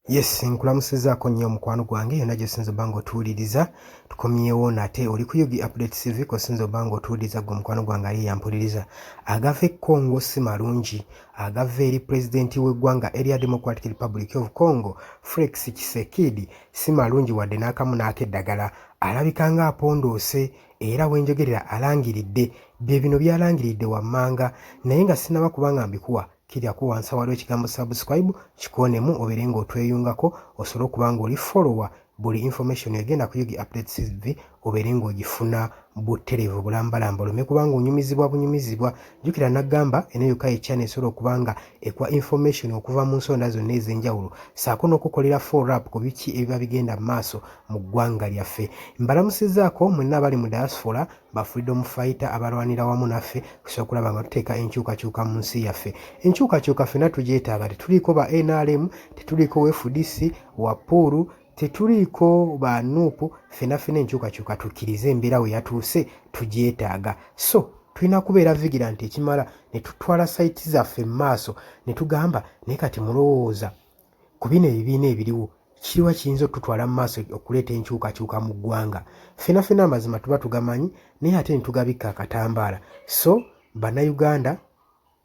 Yes, nkulamusizaako nnyo mukwano gwange yonna gy'osinza obba ng'otuwuliriza. Tukomyewo nate oli ku Yugi Updates TV kw'osinza obba ng'otuwuliriza gwe mukwano gwange ali yampuliriza. Agava e Congo si malungi, agava eri pulezidenti w'eggwanga erya Democratic Republic of Congo Felix Tshisekedi si malungi wadde n'akamu n'akeddagala. Alabika ng'apondoose era wenjogerera alangiridde. Bye bino byalangiridde wammanga naye nga sinnaba kubanga mbikuwa kiryaku wansi waliwo ekigambo subscribe kikoonemu obeere ng'otweyungako osobole okuba ng'oli follower buli information egenda ku Yugi Updates TV obeere ng'ogifuna butereevu bulambalamba olume kubanga onyumizibwa bunyumizibwa. Jjukira naggamba eno yokka ye channel esobola okuba nga ekuwa information okuva mu nsonda zonna ez'enjawulo ssaako n'okukolera follow up ku biki ebiba bigenda mu maaso mu ggwanga lyaffe. Mbalamusizzaako mwenna abali mu diaspora ba freedom fighter abalwanira wamu naffe tusobola okulaba nga tuteeka enkyukakyuka mu nsi yaffe. Enkyukakyuka ffenna tugyetaaga, tetuliiko ba NRM, tetuliiko FDC, Wapuru, tetuliiko ba NUP, ffenna enkyukakyuka tukkirize embeera we yatuuse tugyetaaga. So tulina kubeera vigilant ekimala ne tutwala sayiti zaffe mu maaso ne tugamba naye kati mulowooza ku bino ebibiina ebiriwo kiriwa kiyinza okututwala mu maaso okuleeta enkyukakyuka mu ggwanga. Ffenna amazima tuba tugamanyi naye ate ne tugabikka akatambaala. So bannayuganda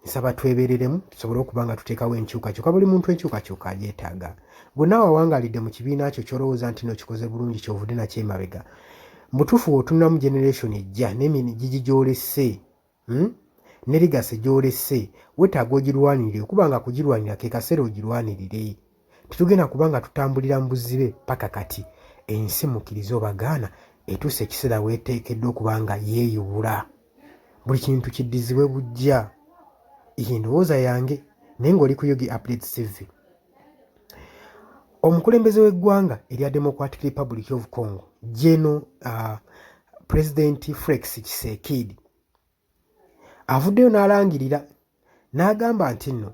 nsaba twebereremu tusobole okuba nga tuteekawo enkyukakyuka. Buli muntu enkyukakyuka agyetaaga. Bonna wawangalidde mu kibiina kyo ky'olowooza nti n'okikoze bulungi kyovudde nakyo emabega. Mutuufu otununamu generation ejja n'emigigi gy'olesse ne ligase gy'olesse weetaaga ogirwanirire okuba nga kugirwanira ke kaseera ogirwanirire. Tetugenda kuba nga tutambulira mu buzibe paka kati. Ensi mukkirize obagaana etuuse ekiseera weeteekeddwa okuba nga yeeyubula. Buli kintu kiddizibwe bujja. Iyi ndowooza yange naye ng'oli ku Yugi Updates TV. Omukulembeze w'eggwanga erya Democratic Republic of Congo President Felix Tshisekedi avuddeyo n'alangirira n'agamba nti nno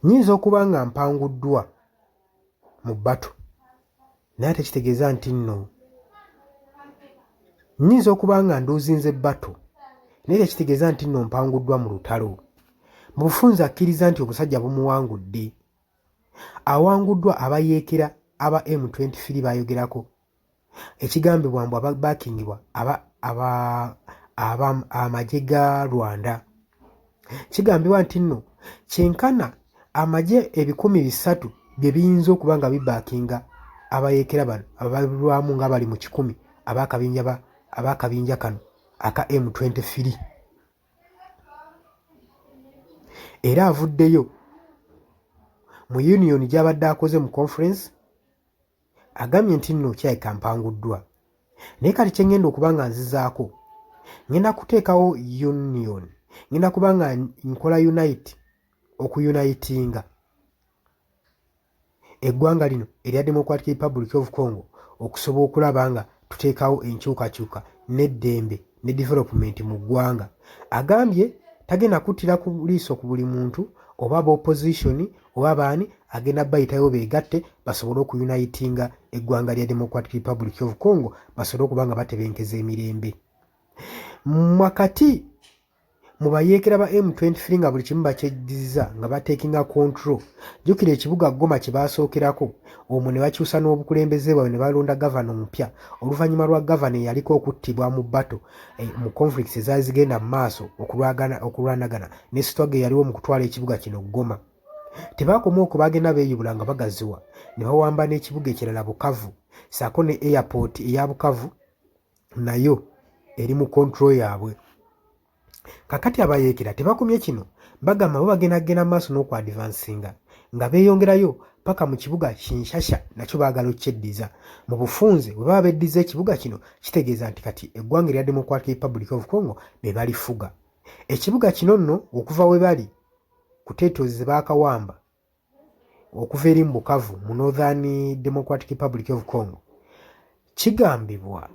nnyinza okuba nga mpanguddwa mu bbato naye ate kitegeeza nti nno nnyinza okuba nga nduuzinze bbato naye tekitegeeza nti nno mpanguddwa mu lutalo. Mu bufunze akkiriza nti obusajja bumuwangudde. Awanguddwa abayeekera aba M23 bayogerako. Ekigambibwa mbu ababaakingibwa amagye ga Rwanda. Kigambibwa nti nno kyenkana amagye 300 bye biyinza okuba nga bibaakinga abayeekera bano abalwamu nga bali mu 100 ab'akabinja kano aka M23. Era avuddeyo mu union gy'abadde akoze mu conference agambye nti nno kyayika mpanguddwa. Naye kati kye ngenda okuba nga nzizaako ngenda kuteekawo union, ngenda kuba nga nkola okuyunitinga eggwanga lino erya Democratic Republic of Congo okusobola okulaba nga tuteekawo enkyukakyuka n'eddembe ne development mu ggwanga. Agambye tagenda kuttira ku liiso ku buli muntu oba opposition oba baani, agenda bayitayo beegatte basobole okuyunitinga eggwanga lya Democratic Republic of Congo basobole okuba nga batebenkeza emirembe. Wakati mu bayeekera ba M23 nga buli kimu bakyeddiza nga bateekinga control. Jjukira ekibuga Goma kye baasookerako omwo ne bakyusa n'obukulembeze bwabwe ne balonda gavana omupya oluvannyuma lwa gavana eyaliko okuttibwa mu bbato mu conflicts ezaali zigenda mu maaso okulwanagana ne sitwage yaliwo mu kutwala ekibuga kino Goma. Tebaakoma okwo bagenda beeyubula nga bagaziwa ne bawamba n'ekibuga ekirala Bukavu ssaako ne airport eya Bukavu nayo eri mu control yaabwe. Kakati abayeekera tebakomye kino, bagamba bo bagenda maaso n'okwadvansinga nga beeyongerayo paka mu kibuga Kinshasa nakyo baagala okyeddiza. Mu bufunze bwe baba beddiza ekibuga kino kitegeeza nti kati eggwanga erya Democratic Republic of Congo be balifuga. Ekibuga kino nno okuva we bali ku territories ze baakawamba okuva eri mu Bukavu mu Northern Democratic Republic of Congo kigambibwa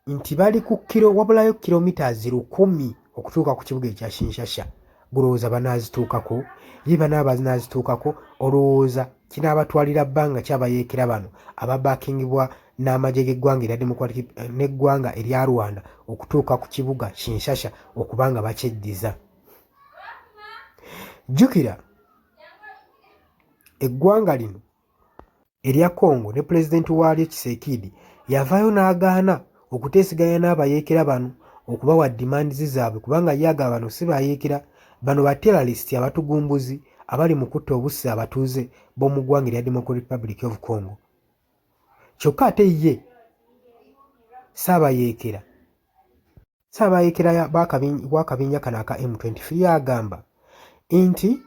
nti bali ku wabulayo kilometers 1000 okutuuka ku kibuga ekya Kinshasa. Gulowooza banaazituukako? Ye banaazituukako olowooza kinaabatwalira bbanga kyabayeekera bano ababaakingibwa n'amagye g'eggwanga erya Democratic n'eggwanga erya Rwanda okutuuka ku kibuga Kinshasa okuba nga bakyeddiza. Jjukira eggwanga lino erya Congo ne pulezidenti waalyo Tshisekedi yavaayo n'agaana okuteeseganya n'abayeekera bano okubawa dimandi zaabwe kubanga yaga bano si bayeekera bano ba terrorist abatugumbuzi abali mu kutta obusse abatuuze b'omu ggwanga erya Democratic Republic of Congo. Kyokka ate ye Saabayeekera w'akabiina kano aka M23 yagamba nti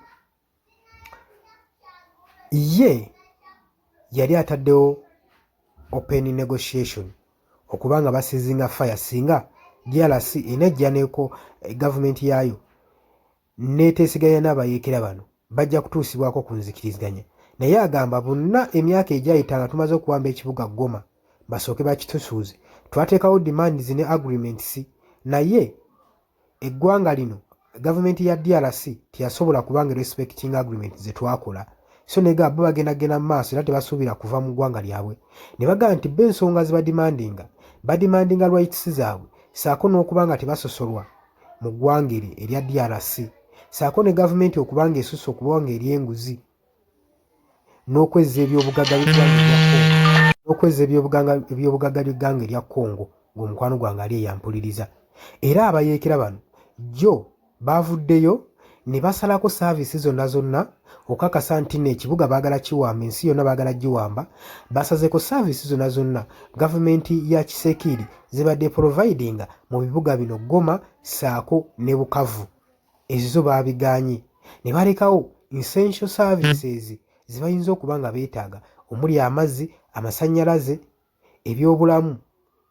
ye yali ataddewo open negotiation okubanga basizinga fire singa DRC enejja neko gavumenti yaayo neeteesiganya n'abayeekera bano bajja kutuusibwako ku nzikiriziganya. Naye agamba bonna emyaka egyayita nga tumaze okuwamba ekibuga Goma basooke bakitusuuze twateekawo demands ne agreements naye eggwanga lino gavumenti ya DRC teyasobola kubanga respecting agreements ze twakola. So nega bo bagenda mu maaso era tebasuubira kuva mu ggwanga lyabwe. Ne bagamba nti b'ensonga ze badimandinga rights zaabwe saako n'okubanga tebasosolwa mu ggwanga erya DRC saako ne gavumenti okubanga esusse okubanga ery'enguzi n'okwezza ebyobugagga by'eggwanga erya Congo ng'omukwano gwange ali eyampuliriza. Era abayeekera bano jjo baavuddeyo ne basalako saavisi zonna okakasa nti n'ekibuga baagala kiwamba ensi yonna baagala giwamba basazeeko saavisi zonna gavumenti ya Tshisekedi zibadde providinga mu bibuga bino Goma saako ne Bukavu ezo baabiganye ne balekawo essential services zibayinza okuba nga beetaaga omuli amazzi amasannyalaze ebyobulamu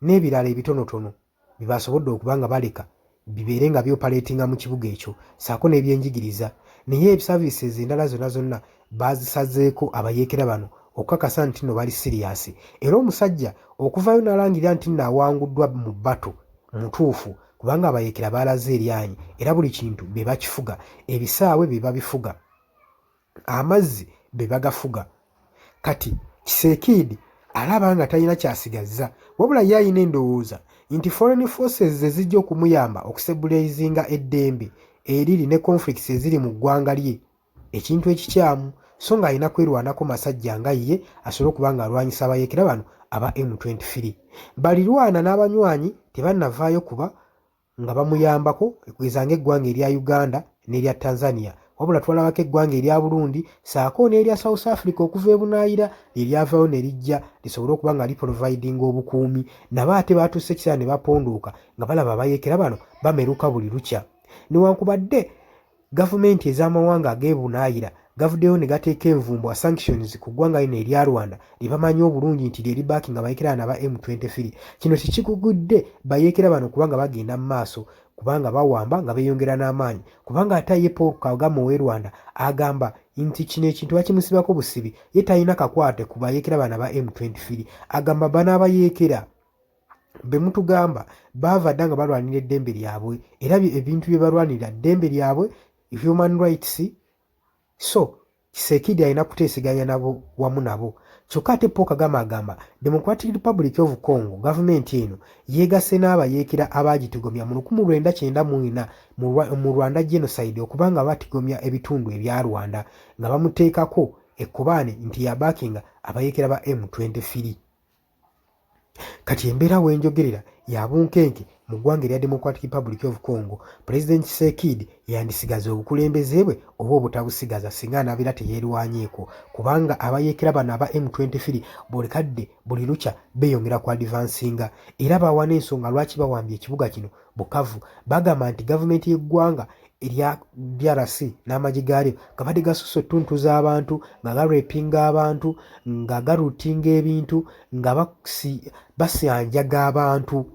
n'ebirala ebitonotono byebasobodde okuba nga baleka bibeere nga byopaleetinga mu kibuga ekyo saako n'ebyenjigiriza. Naye ebisaavisi endala zonna bazisazeeko abayeekera bano okukakasa nti no bali siriyasi. Era omusajja okuvaayo n'alangirira nti nno awanguddwa mu bbato mutuufu kubanga abayeekera baalaze eryanyi era buli kintu be bakifuga, ebisaawe be babifuga, amazzi be bagafuga. Kati Tshisekedi alaba nga talina kyasigaza wabula ye alina endowooza nti foreign forces ze zijja okumuyamba okusebulayizinga eddembe eriri ne conflicts eziri mu ggwanga lye ekintu ekikyamu so nga alina kwerwanako masajja nga ye asobole okuba nga alwanyisa abayeekera bano aba M23. Balirwana n'abanywanyi tebannavaayo kuba nga bamuyambako okugeza ng'eggwanga erya Uganda n'erya Tanzania wabula twalabako eggwanga erya Burundi saako n'erya South Africa okuva ebunaayira eryavaayo ne lijja lisobole okuba nga liprovidinga obukuumi nabo ate baatuuse ekiseera ne baponduuka nga balaba abayeekera bano bameruka buli lukya. Newankubadde gavumenti ez'amawanga ag'ebunaayira gavuddeyo ne gateeka envumbo sanctions ku ggwanga lino erya Rwanda lye bamanyi obulungi nti lye libaakinga abayeekera bano aba M23. Kino tekikugudde bayeekera bano kubanga bagenda mu maaso kubanga bawamba nga beeyongera n'amaanyi kubanga ate ye Paul Kagame ow'e Rwanda agamba nti kino ekintu bakimusibako busibi ye talina kakwate ku bayeekera bano aba M23. Agamba bano abayeekera be mutugamba baava dda nga balwanira eddembe lyabwe era ebintu bye balwanirira ddembe lyabwe human rights. So Tshisekedi alina kuteeseganya nabo wamu nabo. Kyokka ate Paul Kagame agamba Democratic Republic of Congo gavumenti eno yeegase n'abayeekera abaagitigomya mu 1994 mu Rwanda genocide okubanga batigomya ebitundu ebya Rwanda nga bamuteekako ekkobaane nti yabaakinga abayeekera ba M23. Kati embeera wenjogerera ya bunkenke mu ggwanga erya Democratic Republic of Congo, President Tshisekedi yandisigaza obukulembeze bwe oba obutabusigaza singa anaabira teyeerwanyeeko kubanga abayeekera bano aba M23 buli kadde buli lukya beeyongera ku advansinga era bawa n'ensonga lwaki bawambye ekibuga kino Bukavu. Bagamba nti gavumenti y'eggwanga erya DRC n'amagye gaalyo gabadde gasusse ettuntu z'abantu nga garepinga abantu nga garutinga ebintu nga basyanjaga abantu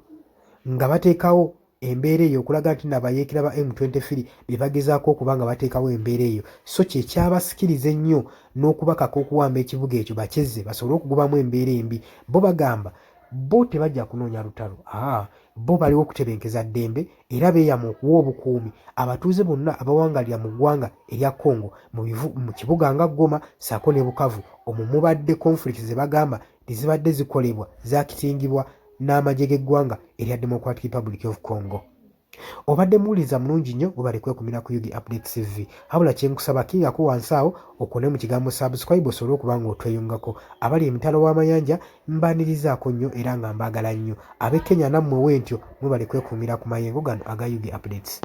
nga bateekawo embeera eyo okulaga nti n'abayeekera ba M23 bye bagezaako okuba nga bateekawo embeera eyo. So kye kyabasikiriza ennyo n'okubakako okuwamba ekibuga ekyo bakyezze basobole okugobamu embeera embi. Bo bagamba bo tebajja kunoonya lutalo, bo baliwo okutebenkeza ddembe era beeyama okuwa obukuumi abatuuze bonna abawangalira mu ggwanga erya Congo mu kibuga nga Goma saako ne Bukavu omwo mubadde conflicts ze bagamba tezibadde zikolebwa zakitingibwa n'amagye g'eggwanga erya Democratic Republic of Congo. Obadde muwuliza mulungi nnyo bwe bali kwekumira ku Yugi Updates TV. Habula kye nkusaba kirirako wansi awo okone mu kigambo subscribe osobole okuba ng'otweyungako. Abali emitalo w'amayanja mbanirizaako nnyo era nga mbaagala nnyo. Ab'e Kenya nammwe wentyo mwe bali kwekumira ku mayengo gano aga Yugi Updates.